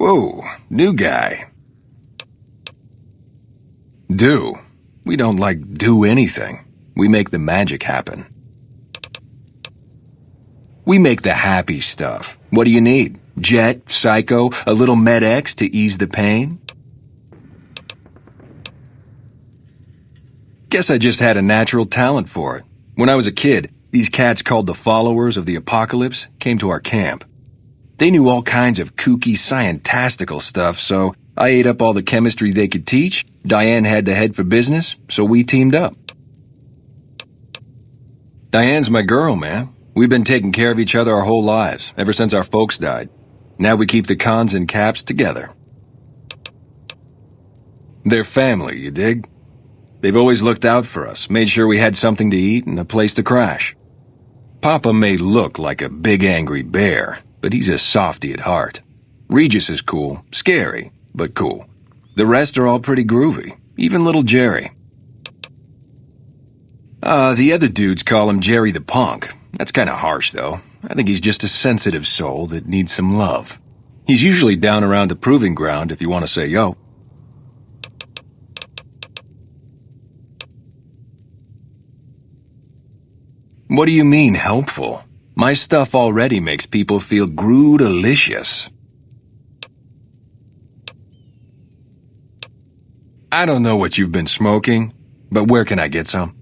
Whoa, new guy. Do. We don't, do anything. We make the magic happen. We make the happy stuff. What do you need? Jet, Psycho, a little Med-X to ease the pain? Guess I just had a natural talent for it. When I was a kid, these cats called the Followers of the Apocalypse came to our camp. They knew all kinds of kooky, scientistical stuff, so I ate up all the chemistry they could teach. Diane had the head for business, so we teamed up. Diane's my girl, man. We've been taking care of each other our whole lives, ever since our folks died. Now we keep the cons and caps together. They're family, you dig? They've always looked out for us, made sure we had something to eat and a place to crash. Papa may look like a big angry bear, but he's a softy at heart. Regis is cool, scary, but cool. The rest are all pretty groovy, even little Jerry. The other dudes call him Jerry the Punk. That's kinda harsh, though. I think he's just a sensitive soul that needs some love. He's usually down around the proving ground if you want to say yo. What do you mean, helpful? My stuff already makes people feel groo-delicious. I don't know what you've been smoking, but where can I get some?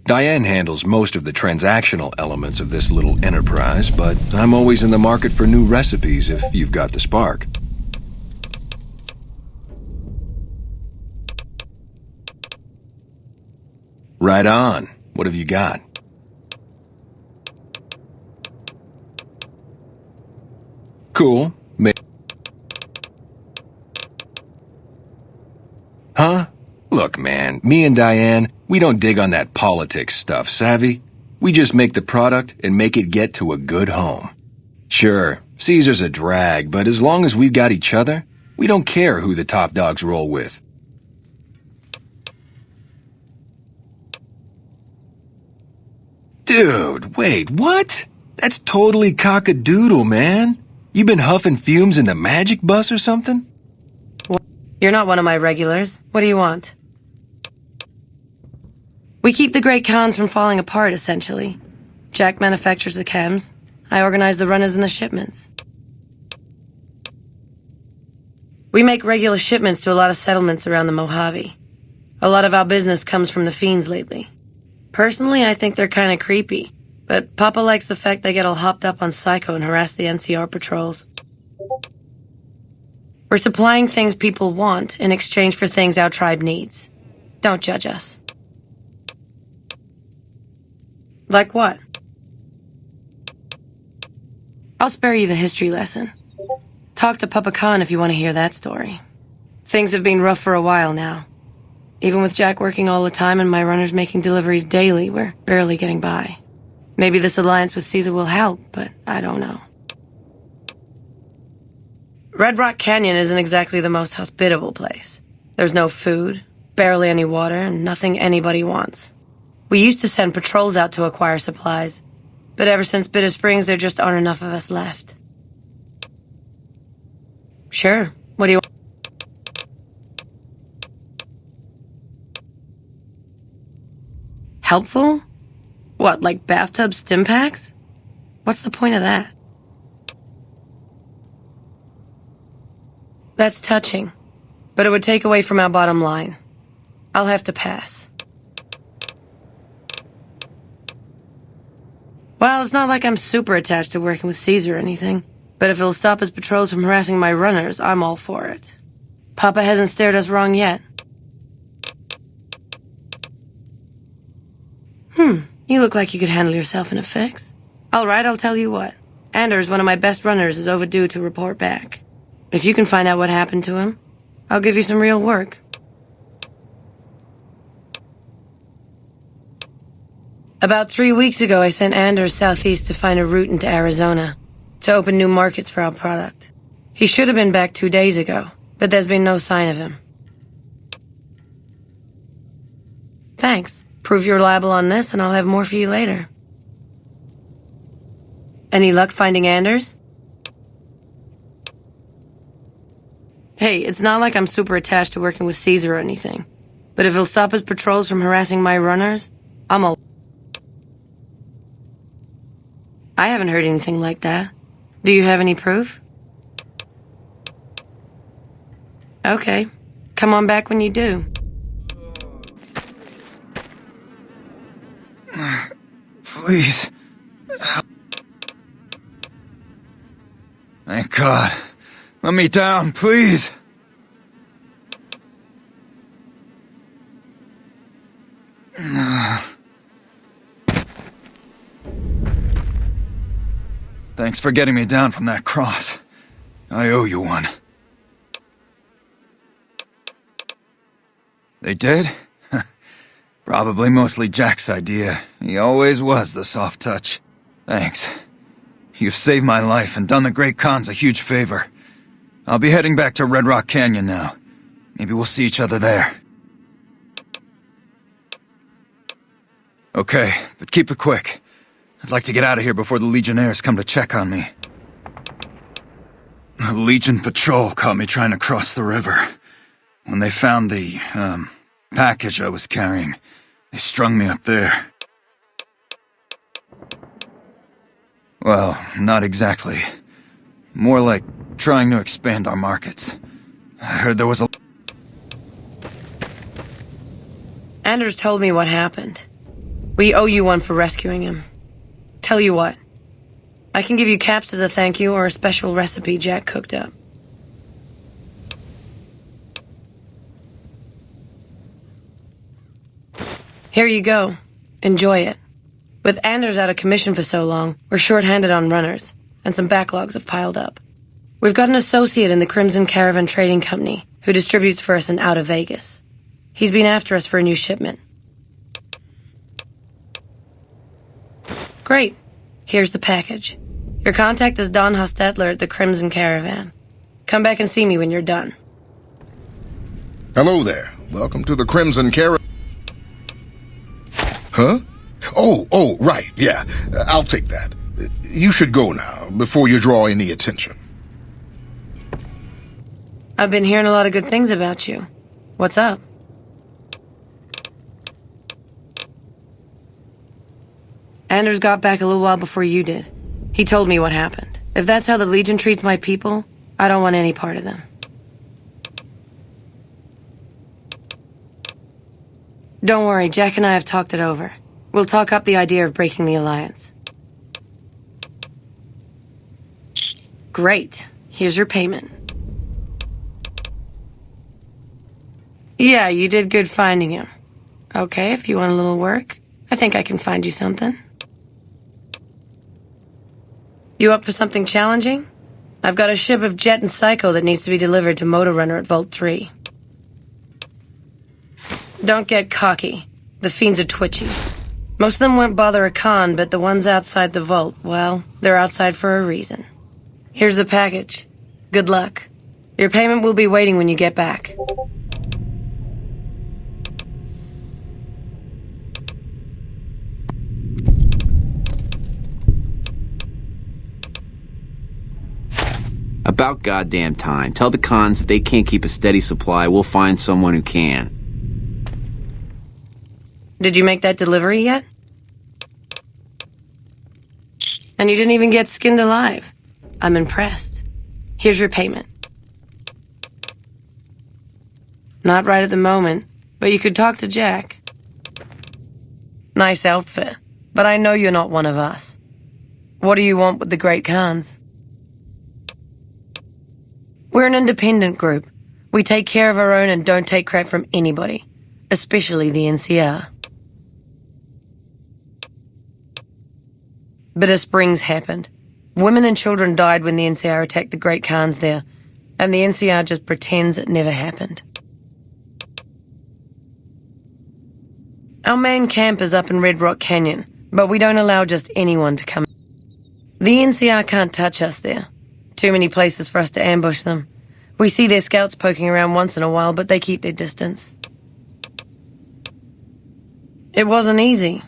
Diane handles most of the transactional elements of this little enterprise, but I'm always in the market for new recipes if you've got the spark. Right on. What have you got? Cool. Huh? Look, man, me and Diane, we don't dig on that politics stuff, savvy? We just make the product and make it get to a good home. Sure, Caesar's a drag, but as long as we've got each other, we don't care who the top dogs roll with. Dude, wait, what? That's totally cock-a-doodle, man. You been huffing fumes in the magic bus or something? Well, you're not one of my regulars. What do you want? We keep the great cons from falling apart, essentially. Jack manufactures the chems. I organize the runners and the shipments. We make regular shipments to a lot of settlements around the Mojave. A lot of our business comes from the fiends lately. Personally, I think they're kinda creepy, but Papa likes the fact they get all hopped up on Psycho and harass the NCR patrols. We're supplying things people want in exchange for things our tribe needs. Don't judge us. Like what? I'll spare you the history lesson. Talk to Papa Khan if you want to hear that story. Things have been rough for a while now. Even with Jack working all the time and my runners making deliveries daily, we're barely getting by. Maybe this alliance with Caesar will help, but I don't know. Red Rock Canyon isn't exactly the most hospitable place. There's no food, barely any water, and nothing anybody wants. We used to send patrols out to acquire supplies, but ever since Bitter Springs, there just aren't enough of us left. Sure, what do you want? Helpful? What, like bathtub stim packs? What's the point of that? That's touching, but it would take away from our bottom line. I'll have to pass. Well, it's not like I'm super attached to working with Caesar or anything, but if it'll stop his patrols from harassing my runners, I'm all for it. Papa hasn't steered us wrong yet. You look like you could handle yourself in a fix. All right, I'll tell you what. Anders, one of my best runners, is overdue to report back. If you can find out what happened to him, I'll give you some real work. About 3 weeks ago, I sent Anders southeast to find a route into Arizona, to open new markets for our product. He should have been back 2 days ago, but there's been no sign of him. Thanks. Prove you're reliable on this, and I'll have more for you later. Any luck finding Anders? Hey, it's not like I'm super attached to working with Caesar or anything. But if he'll stop his patrols from harassing my runners, I haven't heard anything like that. Do you have any proof? Okay. Come on back when you do. Please. Thank God. Let me down, please. Thanks for getting me down from that cross. I owe you one. They did? Probably mostly Jack's idea. He always was the soft touch. Thanks. You've saved my life and done the Great Khans a huge favor. I'll be heading back to Red Rock Canyon now. Maybe we'll see each other there. Okay, but keep it quick. I'd like to get out of here before the Legionnaires come to check on me. The Legion patrol caught me trying to cross the river. When they found the, package I was carrying, they strung me up there. Well, not exactly. More like trying to expand our markets. I heard there was a... Anders told me what happened. We owe you one for rescuing him. Tell you what. I can give you caps as a thank you or a special recipe Jack cooked up. Here you go. Enjoy it. With Anders out of commission for so long, we're short-handed on runners, and some backlogs have piled up. We've got an associate in the Crimson Caravan Trading Company who distributes for us in Outer Vegas. He's been after us for a new shipment. Great. Here's the package. Your contact is Don Hostetler at the Crimson Caravan. Come back and see me when you're done. Hello there. Welcome to the Crimson Caravan. Huh? Oh, right, yeah. I'll take that. You should go now, before you draw any attention. I've been hearing a lot of good things about you. What's up? Anders got back a little while before you did. He told me what happened. If that's how the Legion treats my people, I don't want any part of them. Don't worry, Jack and I have talked it over. We'll talk up the idea of breaking the alliance. Great. Here's your payment. Yeah, you did good finding him. Okay, if you want a little work, I think I can find you something. You up for something challenging? I've got a ship of Jet and Psycho that needs to be delivered to Motor Runner at Vault 3. Don't get cocky. The fiends are twitchy. Most of them won't bother a Khan, but the ones outside the vault, well, they're outside for a reason. Here's the package. Good luck. Your payment will be waiting when you get back. About goddamn time. Tell the Khans that they can't keep a steady supply. We'll find someone who can. Did you make that delivery yet? And you didn't even get skinned alive. I'm impressed. Here's your payment. Not right at the moment, but you could talk to Jack. Nice outfit, but I know you're not one of us. What do you want with the Great Khans? We're an independent group. We take care of our own and don't take crap from anybody, especially the NCR. Bitter Springs happened. Women and children died when the NCR attacked the Great Khans there, and the NCR just pretends it never happened. Our main camp is up in Red Rock Canyon, but we don't allow just anyone to come. The NCR can't touch us there. Too many places for us to ambush them. We see their scouts poking around once in a while, but they keep their distance. It wasn't easy.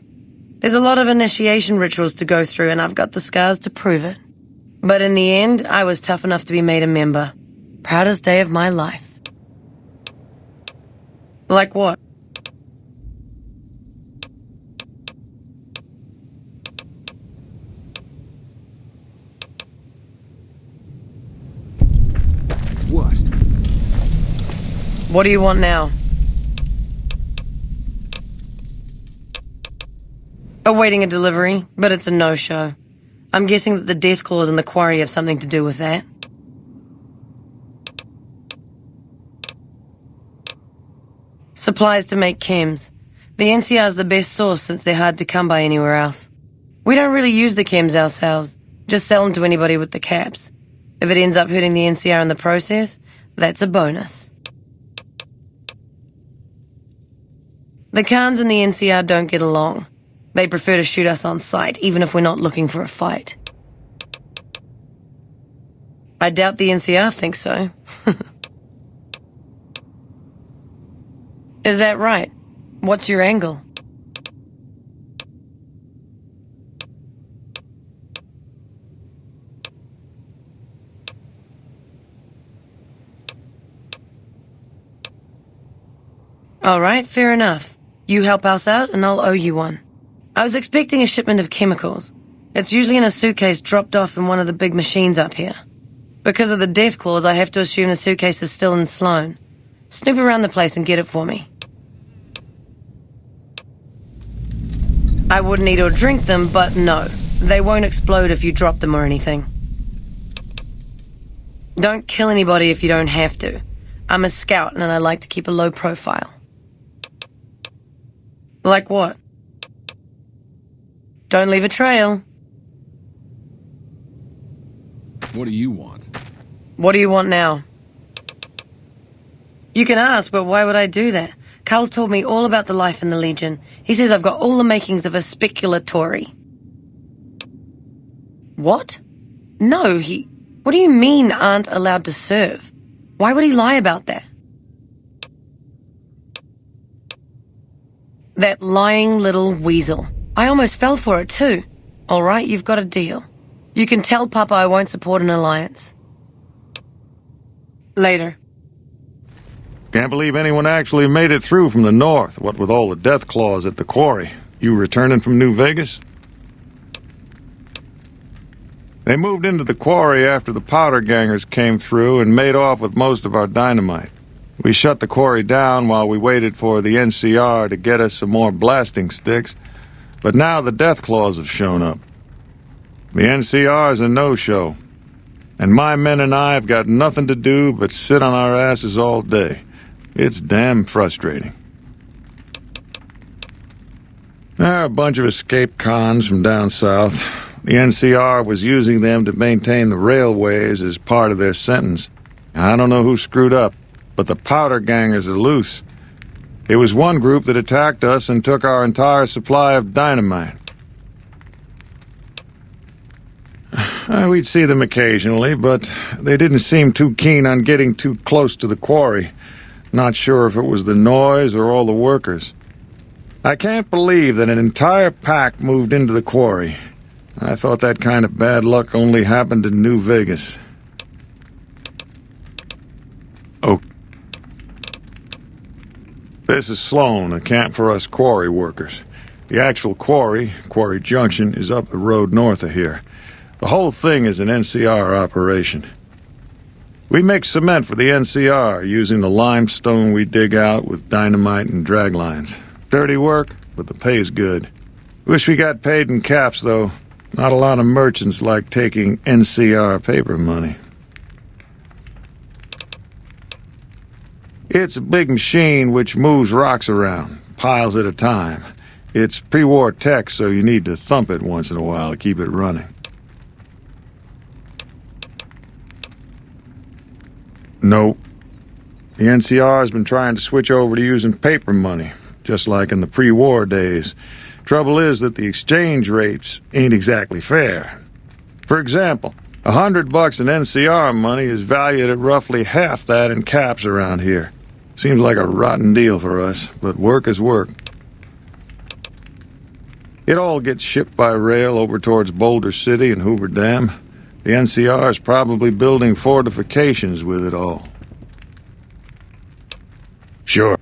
There's a lot of initiation rituals to go through, and I've got the scars to prove it. But in the end, I was tough enough to be made a member. Proudest day of my life. Like what? What? What do you want now? Awaiting a delivery, but it's a no-show. I'm guessing that the death clause in the quarry have something to do with that. Supplies to make chems. The NCR's the best source since they're hard to come by anywhere else. We don't really use the chems ourselves, just sell them to anybody with the caps. If it ends up hurting the NCR in the process, that's a bonus. The Khans and the NCR don't get along. They prefer to shoot us on sight, even if we're not looking for a fight. I doubt the NCR thinks so. Is that right? What's your angle? Alright, fair enough. You help us out and I'll owe you one. I was expecting a shipment of chemicals. It's usually in a suitcase dropped off in one of the big machines up here. Because of the death clause, I have to assume the suitcase is still in Sloan. Snoop around the place and get it for me. I wouldn't eat or drink them, but no. They won't explode if you drop them or anything. Don't kill anybody if you don't have to. I'm a scout and I like to keep a low profile. Like what? Don't leave a trail. What do you want? What do you want now? You can ask, but why would I do that? Carl told me all about the life in the Legion. He says I've got all the makings of a speculatory. What? No, What do you mean aren't allowed to serve? Why would he lie about that? That lying little weasel. I almost fell for it too. All right, you've got a deal. You can tell Papa I won't support an alliance. Later. Can't believe anyone actually made it through from the north, what with all the death claws at the quarry. You returning from New Vegas? They moved into the quarry after the powder gangers came through and made off with most of our dynamite. We shut the quarry down while we waited for the NCR to get us some more blasting sticks, but now the death claws have shown up. The NCR's a no-show, and my men and I have got nothing to do but sit on our asses all day. It's damn frustrating. There are a bunch of escaped cons from down south. The NCR was using them to maintain the railways as part of their sentence. I don't know who screwed up, but the powder gangers are loose. It was one group that attacked us and took our entire supply of dynamite. We'd see them occasionally, but they didn't seem too keen on getting too close to the quarry. Not sure if it was the noise or all the workers. I can't believe that an entire pack moved into the quarry. I thought that kind of bad luck only happened in New Vegas. Oh. This is Sloan, a camp for us quarry workers. The actual quarry, Quarry Junction, is up the road north of here. The whole thing is an NCR operation. We make cement for the NCR using the limestone we dig out with dynamite and drag lines. Dirty work, but the pay's good. Wish we got paid in caps, though. Not a lot of merchants like taking NCR paper money. It's a big machine which moves rocks around, piles at a time. It's pre-war tech, so you need to thump it once in a while to keep it running. Nope. The NCR's been trying to switch over to using paper money, just like in the pre-war days. Trouble is that the exchange rates ain't exactly fair. For example, $100 in NCR money is valued at roughly half that in caps around here. Seems like a rotten deal for us, but work is work. It all gets shipped by rail over towards Boulder City and Hoover Dam. The NCR is probably building fortifications with it all. Sure.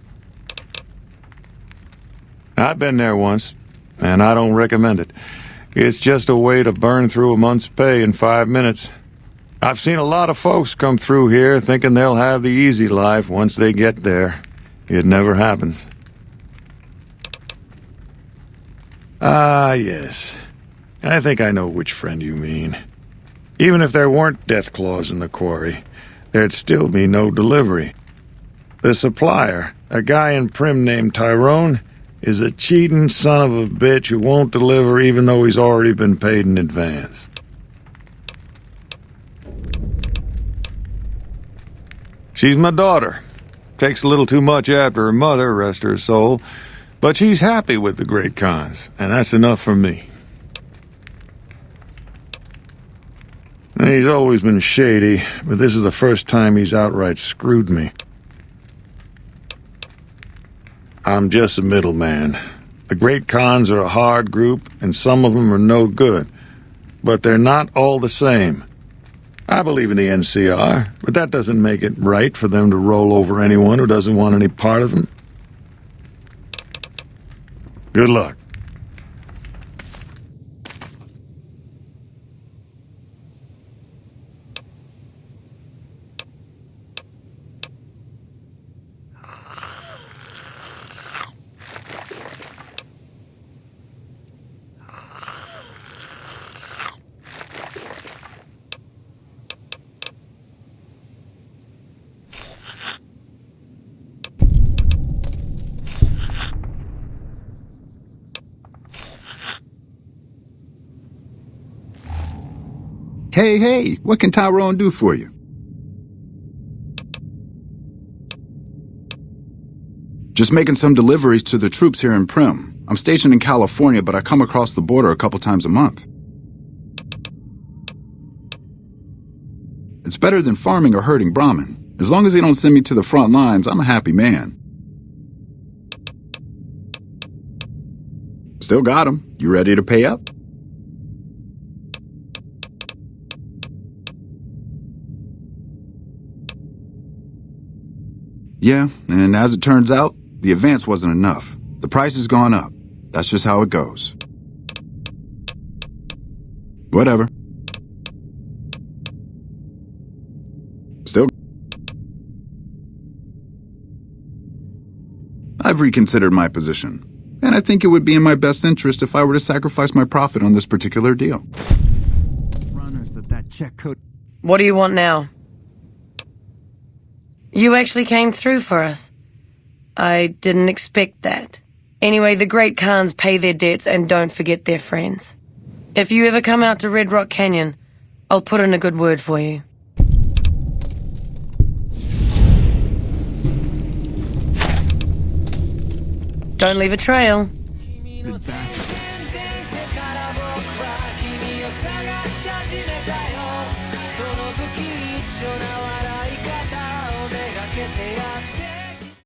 I've been there once, and I don't recommend it. It's just a way to burn through a month's pay in 5 minutes. I've seen a lot of folks come through here thinking they'll have the easy life once they get there. It never happens. Ah, yes. I think I know which friend you mean. Even if there weren't death claws in the quarry, there'd still be no delivery. The supplier, a guy in Prim named Tyrone, is a cheating son of a bitch who won't deliver even though he's already been paid in advance. She's my daughter. Takes a little too much after her mother, rest her soul, but she's happy with the Great Khans, and that's enough for me. He's always been shady, but this is the first time he's outright screwed me. I'm just a middleman. The Great Khans are a hard group, and some of them are no good, but they're not all the same. I believe in the NCR, but that doesn't make it right for them to roll over anyone who doesn't want any part of them. Good luck. Hey, what can Tyrone do for you? Just making some deliveries to the troops here in Prim. I'm stationed in California, but I come across the border a couple times a month. It's better than farming or herding Brahmin. As long as they don't send me to the front lines, I'm a happy man. Still got 'em. You ready to pay up? Yeah, and as it turns out, the advance wasn't enough. The price has gone up. That's just how it goes. Whatever. Still. I've reconsidered my position, and I think it would be in my best interest if I were to sacrifice my profit on this particular deal. What do you want now? You actually came through for us. I didn't expect that. Anyway, the Great Khans pay their debts and don't forget their friends. If you ever come out to Red Rock Canyon, I'll put in a good word for you. Don't leave a trail. Good